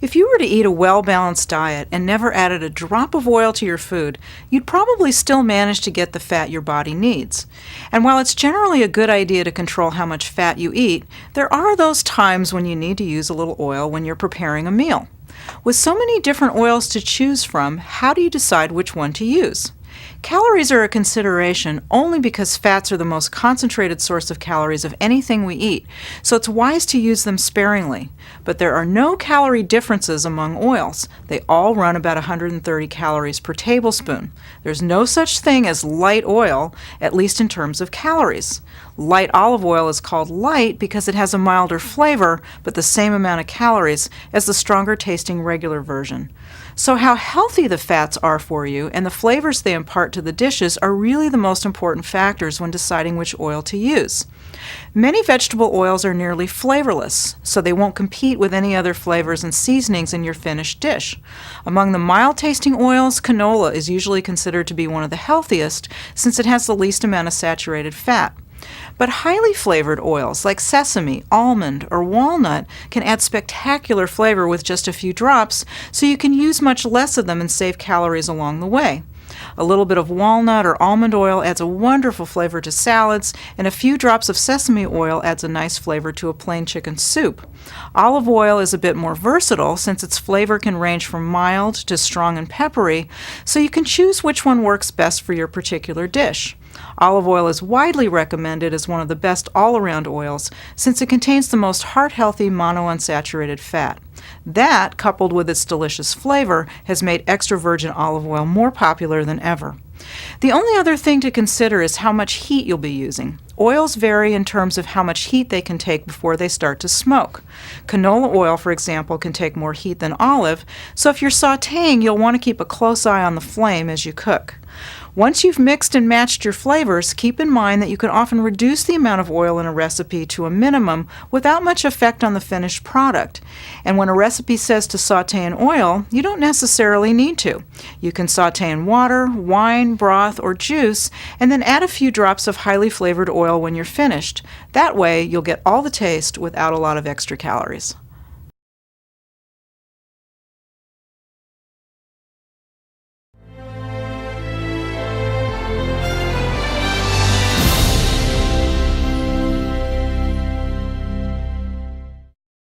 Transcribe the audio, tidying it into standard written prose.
If you were to eat a well-balanced diet and never added a drop of oil to your food, you'd probably still manage to get the fat your body needs. And while it's generally a good idea to control how much fat you eat, there are those times when you need to use a little oil when you're preparing a meal. With so many different oils to choose from, how do you decide which one to use? Calories are a consideration only because fats are the most concentrated source of calories of anything we eat, so it's wise to use them sparingly. But there are no calorie differences among oils. They all run about 130 calories per tablespoon. There's no such thing as light oil, at least in terms of calories. Light olive oil is called light because it has a milder flavor, but the same amount of calories as the stronger tasting regular version. So how healthy the fats are for you and the flavors they impart to the dishes are really the most important factors when deciding which oil to use. Many vegetable oils are nearly flavorless, so they won't compete with any other flavors and seasonings in your finished dish. Among the mild-tasting oils, canola is usually considered to be one of the healthiest since it has the least amount of saturated fat. But highly flavored oils like sesame, almond, or walnut can add spectacular flavor with just a few drops, so you can use much less of them and save calories along the way. A little bit of walnut or almond oil adds a wonderful flavor to salads, and a few drops of sesame oil adds a nice flavor to a plain chicken soup. Olive oil is a bit more versatile since its flavor can range from mild to strong and peppery, so you can choose which one works best for your particular dish. Olive oil is widely recommended as one of the best all-around oils since it contains the most heart-healthy monounsaturated fat. That, coupled with its delicious flavor, has made extra virgin olive oil more popular than ever. The only other thing to consider is how much heat you'll be using. Oils vary in terms of how much heat they can take before they start to smoke. Canola oil, for example, can take more heat than olive, so if you're sautéing, you'll want to keep a close eye on the flame as you cook. Once you've mixed and matched your flavors, keep in mind that you can often reduce the amount of oil in a recipe to a minimum without much effect on the finished product. And when a recipe says to sauté in oil, you don't necessarily need to. You can sauté in water, wine, broth, or juice, and then add a few drops of highly flavored oil when you're finished. That way, you'll get all the taste without a lot of extra calories.